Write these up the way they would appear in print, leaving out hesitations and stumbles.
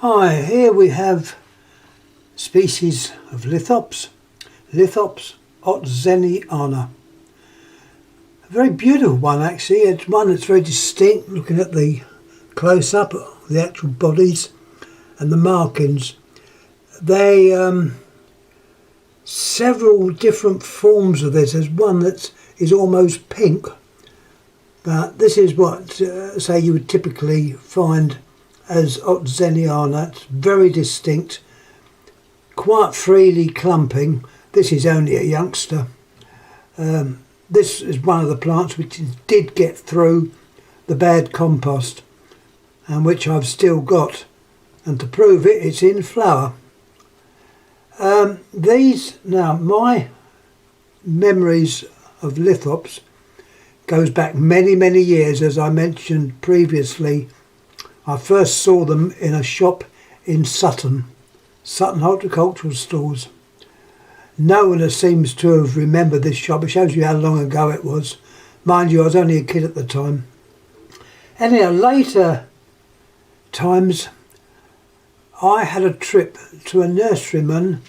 Hi, here we have species of Lithops, Lithops otzeniana. A very beautiful one actually. It's one that's very distinct, looking at the close-up, the actual bodies and the markings. They several different forms of this. There's one that is almost pink, but this is what say you would typically find as otzeniana. It's very distinct, quite freely clumping. This is only a youngster. This is one of the plants which did get through the bad compost and which I've still got, and to prove it, it's in flower. Now my memories of Lithops goes back many years. As I mentioned previously, I first saw them in a shop in Sutton Horticultural Stores. No one seems to have remembered this shop. It shows you how long ago it was. Mind you, I was only a kid at the time. Anyhow, later times I had a trip to a nurseryman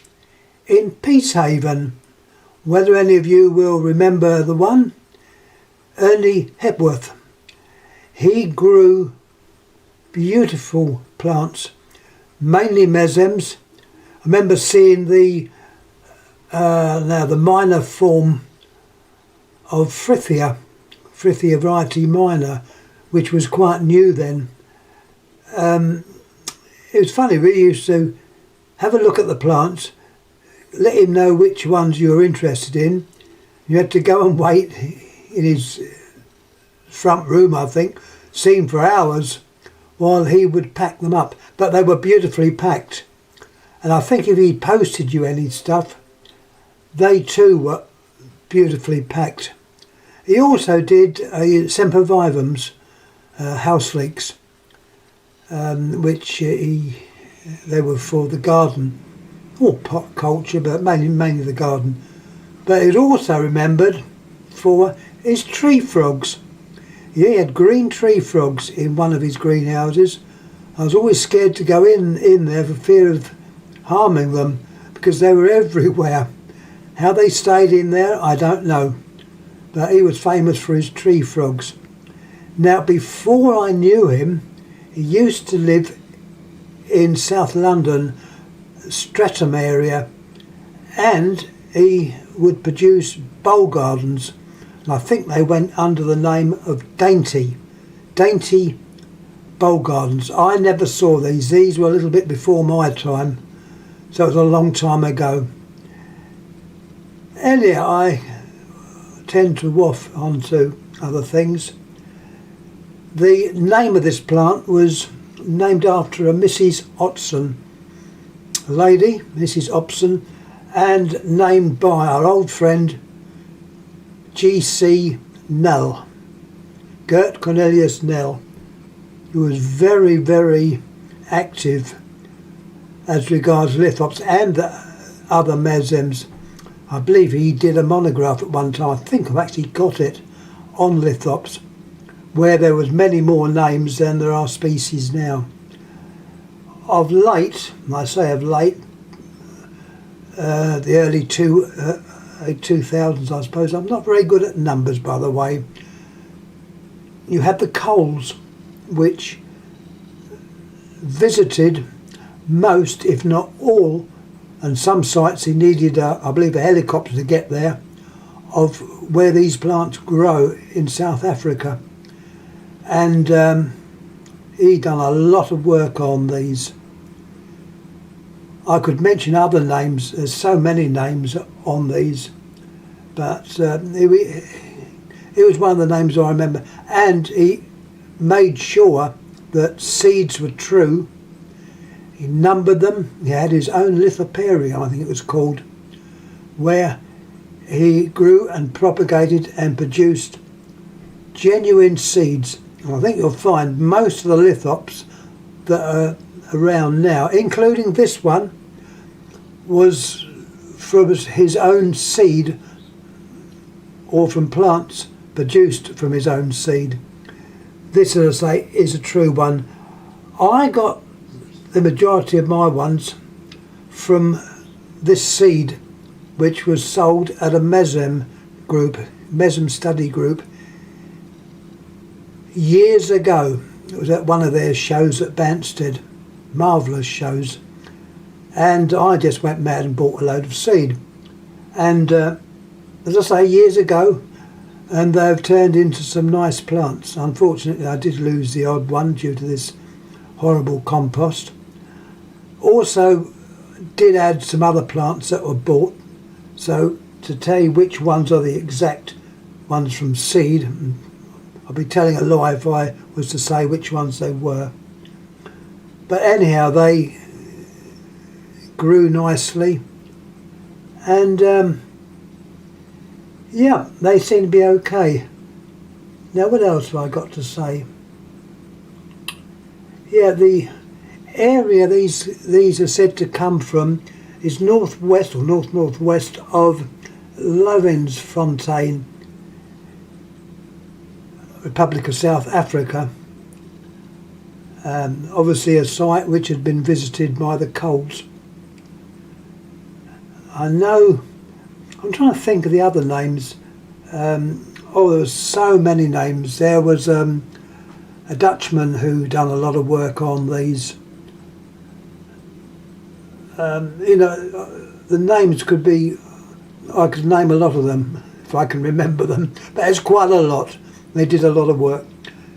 in Peacehaven. Whether any of you will remember the one, Ernie Hepworth. He grew beautiful plants, mainly mesems. I remember seeing the minor form of Frithia variety minor, which was quite new then. It was funny, we used to have a look at the plants, let him know which ones you were interested in. You had to go and wait in his front room, I think, see him for hours while he would pack them up. But they were beautifully packed. And I think if he posted you any stuff, they too were beautifully packed. He also did sempervivums, house leeks, which they were for the garden, or pot culture, but mainly the garden. But it was also remembered for his tree frogs. He had green tree frogs in one of his greenhouses. I was always scared to go in there for fear of harming them, because they were everywhere. How they stayed in there, I don't know. But he was famous for his tree frogs. Now, before I knew him, he used to live in South London, Streatham area, and he would produce bowl gardens. And I think they went under the name of Dainty bowl gardens. I never saw these. These were a little bit before my time, so it was a long time ago. Anyhow, I tend to waft onto other things. The name of this plant was named after a Mrs. Otson, a lady, Mrs. Opson, and named by our old friend G.C. Nell, Gert Cornelius Nell, who was very active as regards lithops and the other mesems. I believe he did a monograph at one time. I think I've actually got it on lithops, where there was many more names than there are species now. Of late, and I say of late, the early 2000s, I suppose. I'm not very good at numbers, by the way. You had the Coles, which visited most, if not all, and some sites he needed, I believe, a helicopter to get there, of where these plants grow in South Africa. And he done a lot of work on these. I could mention other names. There's so many names on these, but it was one of the names I remember. And he made sure that seeds were true. He numbered them. He had his own lithoparium, I think it was called, where he grew and propagated and produced genuine seeds. And I think you'll find most of the lithops that are around now, including this one, was from his own seed or from plants produced from his own seed. This, as I say, is a true one. I got the majority of my ones from this seed, which was sold at a mesem study group years ago. It was at one of their shows at Banstead, marvellous shows, and I just went mad and bought a load of seed, and as I say, years ago, and they've turned into some nice plants. Unfortunately, I did lose the odd one due to this horrible compost. Also did add some other plants that were bought, so to tell you which ones are the exact ones from seed, I'd be telling a lie if I was to say which ones they were. But anyhow, they grew nicely, and yeah, they seem to be okay. Now, what else have I got to say? Yeah, the area these are said to come from is northwest or northwest of Loeriesfontein, Republic of South Africa. Obviously a site which had been visited by the Colts. I know, I'm trying to think of the other names. Oh, there were so many names. There was a Dutchman who done a lot of work on these. You know, the names could be, I could name a lot of them if I can remember them, but it's quite a lot. They did a lot of work.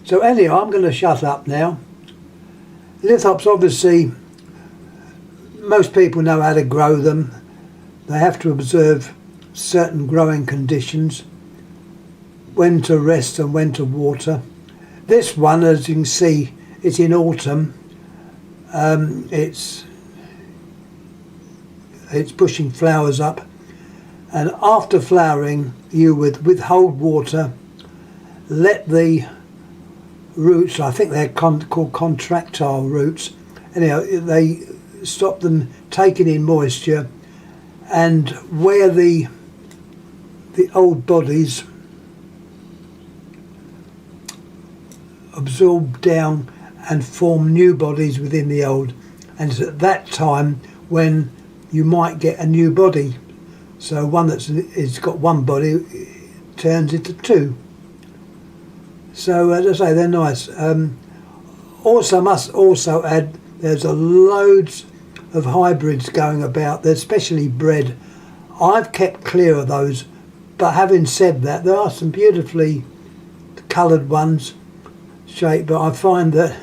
So anyhow, I'm going to shut up now. Lithops, obviously, most people know how to grow them. They have to observe certain growing conditions, when to rest and when to water. This one, as you can see, it's in autumn. It's pushing flowers up, and after flowering you would withhold water, let the roots, I think they're called contractile roots, anyhow, they stop them taking in moisture, and where the old bodies absorb down and form new bodies within the old, and it's at that time when you might get a new body. So one it's got one body turns into two. So as I say, they're nice. Also, must also add, there's loads of hybrids going about. They're specially bred. I've kept clear of those, but having said that, there are some beautifully coloured ones, shaped, but I find that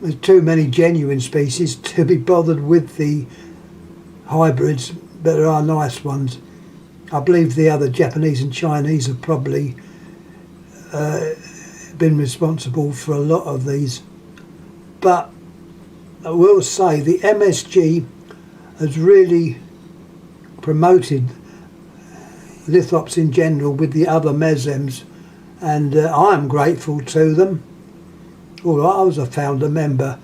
there's too many genuine species to be bothered with the hybrids, but there are nice ones. I believe the other Japanese and Chinese have probably been responsible for a lot of these, but I will say the MSG has really promoted Lithops in general with the other mesems, and I am grateful to them. Although I was a founder member,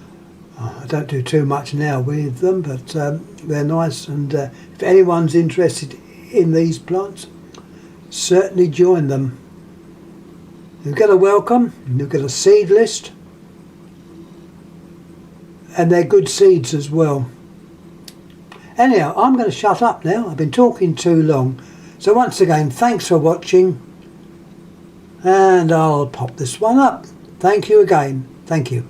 I don't do too much now with them, but they're nice, and if anyone's interested in these plants, certainly join them. You'll get a welcome, you'll get a seed list, and they're good seeds as well. Anyhow, I'm going to shut up now. I've been talking too long. So once again, thanks for watching, and I'll pop this one up. Thank you again. Thank you.